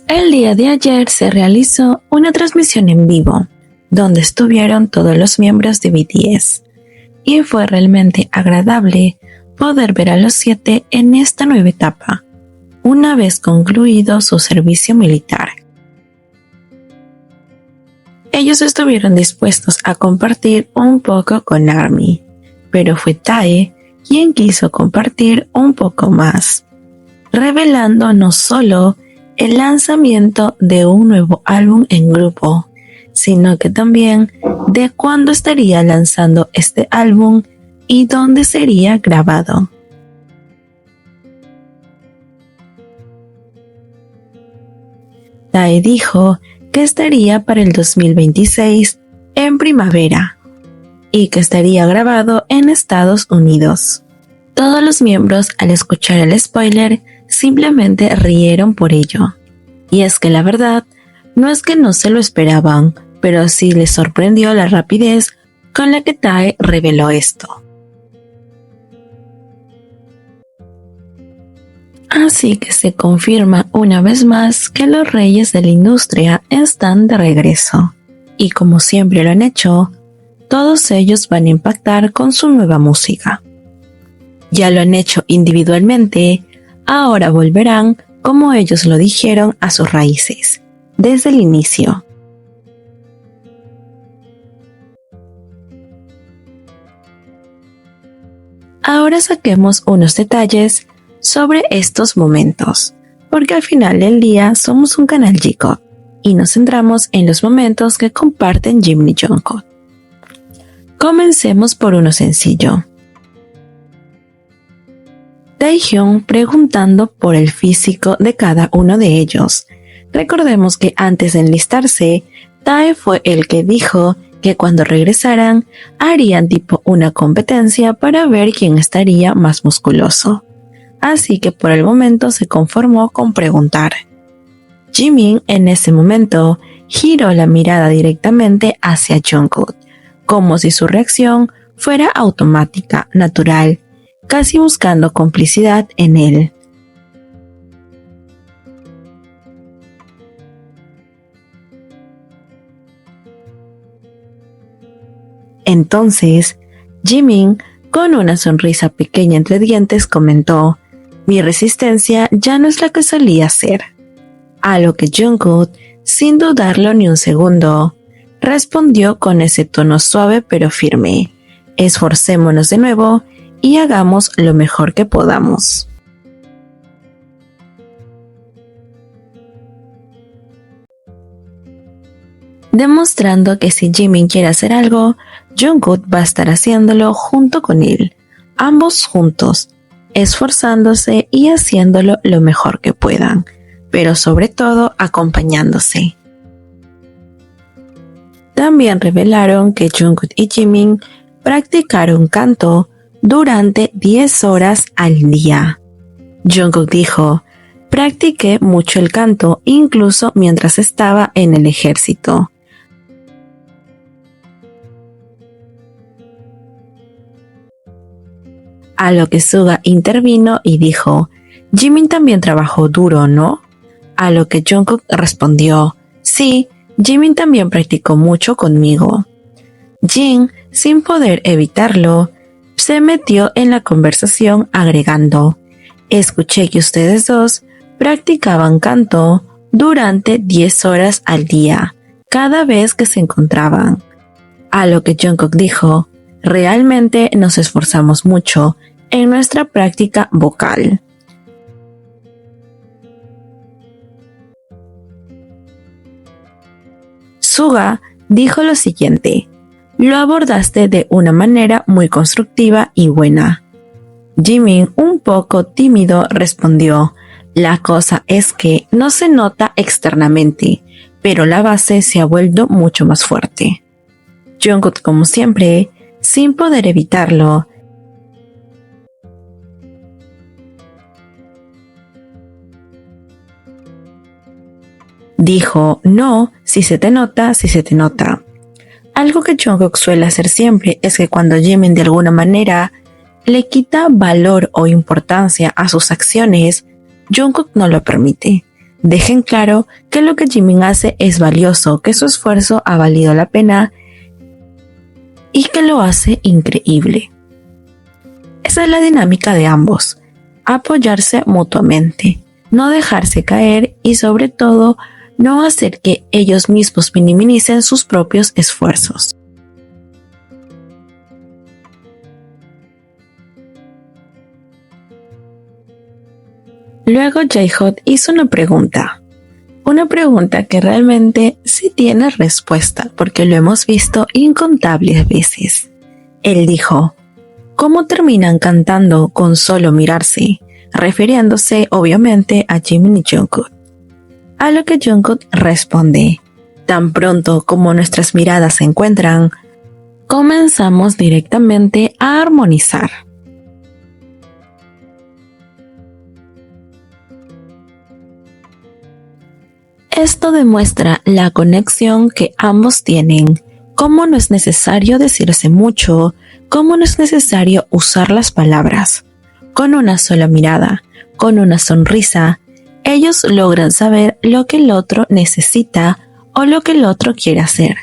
El día de ayer se realizó una transmisión en vivo, donde estuvieron todos los miembros de BTS, y fue realmente agradable poder ver a los 7 en esta nueva etapa, una vez concluido su servicio militar. Ellos estuvieron dispuestos a compartir un poco con ARMY, pero fue Tae quien quiso compartir un poco más, revelando no solo el lanzamiento de un nuevo álbum en grupo, sino que también de cuándo estaría lanzando este álbum y dónde sería grabado. Tae dijo que estaría para el 2026 en primavera y que estaría grabado en Estados Unidos. Todos los miembros, al escuchar el spoiler, simplemente rieron por ello. Y es que la verdad, no es que no se lo esperaban, pero sí les sorprendió la rapidez con la que Tae reveló esto. Así que se confirma una vez más que los reyes de la industria están de regreso. Y como siempre lo han hecho, todos ellos van a impactar con su nueva música. Ya lo han hecho individualmente, ahora volverán, como ellos lo dijeron, a sus raíces, desde el inicio. Ahora saquemos unos detalles sobre estos momentos, porque al final del día somos un canal J-Pop y nos centramos en los momentos que comparten Jimin y Jungkook. Comencemos por uno sencillo. Taehyung preguntando por el físico de cada uno de ellos. Recordemos que antes de enlistarse, Tae fue el que dijo que cuando regresaran harían tipo una competencia para ver quién estaría más musculoso. Así que por el momento se conformó con preguntar. Jimin en ese momento giró la mirada directamente hacia Jungkook, como si su reacción fuera automática, natural, casi buscando complicidad en él. Entonces, Jimin, con una sonrisa pequeña entre dientes, comentó: "Mi resistencia ya no es la que solía ser". A lo que Jungkook, sin dudarlo ni un segundo, respondió con ese tono suave pero firme: "Esforcémonos de nuevo y hagamos lo mejor que podamos". Demostrando que si Jimin quiere hacer algo, Jungkook va a estar haciéndolo junto con él, ambos juntos, esforzándose y haciéndolo lo mejor que puedan, pero sobre todo acompañándose. También revelaron que Jungkook y Jimin practicaron canto durante 10 horas al día. Jungkook dijo: "Practiqué mucho el canto, incluso mientras estaba en el ejército". A lo que Suga intervino y dijo: "Jimin también trabajó duro, ¿no?". A lo que Jungkook respondió: "Sí, Jimin también practicó mucho conmigo". Jin, sin poder evitarlo, se metió en la conversación agregando: "Escuché que ustedes dos practicaban canto durante 10 horas al día, cada vez que se encontraban". A lo que Jungkook dijo: "Realmente nos esforzamos mucho en nuestra práctica vocal". Suga dijo lo siguiente: "Lo abordaste de una manera muy constructiva y buena". Jimin, un poco tímido, respondió: "La cosa es que no se nota externamente, pero la base se ha vuelto mucho más fuerte". Jungkook, como siempre, sin poder evitarlo, dijo: "No, si se te nota, si se te nota". Algo que Jungkook suele hacer siempre es que cuando Jimin de alguna manera le quita valor o importancia a sus acciones, Jungkook no lo permite. Dejen claro que lo que Jimin hace es valioso, que su esfuerzo ha valido la pena y que lo hace increíble. Esa es la dinámica de ambos, apoyarse mutuamente, no dejarse caer y sobre todo no hacer que ellos mismos minimicen sus propios esfuerzos. Luego Jae-hot hizo una pregunta que realmente sí tiene respuesta porque lo hemos visto incontables veces. Él dijo, ¿cómo terminan cantando con solo mirarse? Refiriéndose obviamente a Jimin y Jungkook. A lo que Jungkook responde, tan pronto como nuestras miradas se encuentran, comenzamos directamente a armonizar. Esto demuestra la conexión que ambos tienen, cómo no es necesario decirse mucho, cómo no es necesario usar las palabras. Con una sola mirada, con una sonrisa, ellos logran saber lo que el otro necesita o lo que el otro quiere hacer.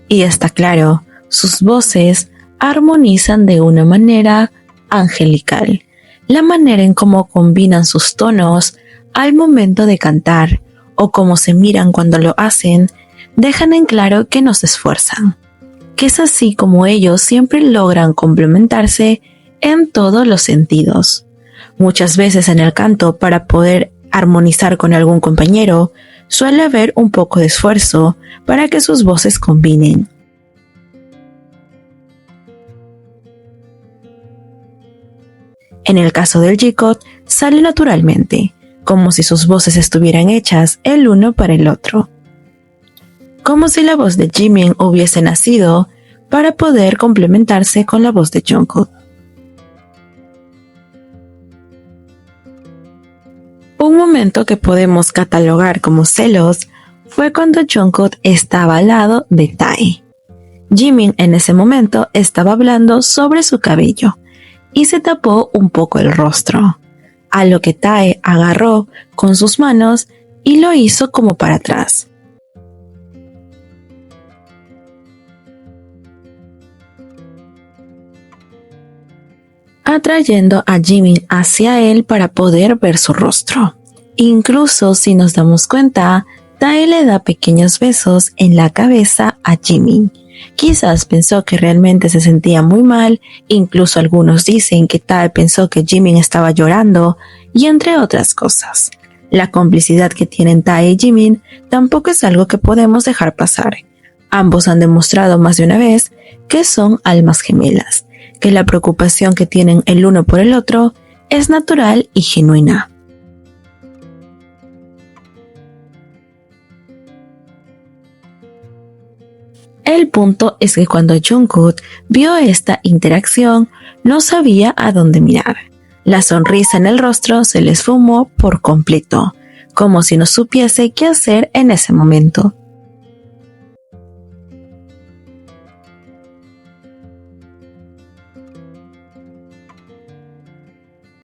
Y está claro, sus voces armonizan de una manera angelical. La manera en cómo combinan sus tonos al momento de cantar o cómo se miran cuando lo hacen, dejan en claro que no se esfuerzan, que es así como ellos siempre logran complementarse en todos los sentidos. Muchas veces en el canto, para poder armonizar con algún compañero, suele haber un poco de esfuerzo para que sus voces combinen. En el caso del J-Cot, sale naturalmente, como si sus voces estuvieran hechas el uno para el otro. Como si la voz de Jimin hubiese nacido para poder complementarse con la voz de Jungkook. Un momento que podemos catalogar como celos fue cuando Jungkook estaba al lado de Tae. Jimin en ese momento estaba hablando sobre su cabello y se tapó un poco el rostro, a lo que Tae agarró con sus manos y lo hizo como para atrás. Atrayendo a Jimin hacia él para poder ver su rostro. Incluso si nos damos cuenta, Tae le da pequeños besos en la cabeza a Jimin. Quizás pensó que realmente se sentía muy mal, incluso algunos dicen que Tae pensó que Jimin estaba llorando, y entre otras cosas. La complicidad que tienen Tae y Jimin tampoco es algo que podemos dejar pasar. Ambos han demostrado más de una vez que son almas gemelas, que la preocupación que tienen el uno por el otro es natural y genuina. El punto es que cuando Jungkook vio esta interacción, no sabía a dónde mirar. La sonrisa en el rostro se le esfumó por completo, como si no supiese qué hacer en ese momento.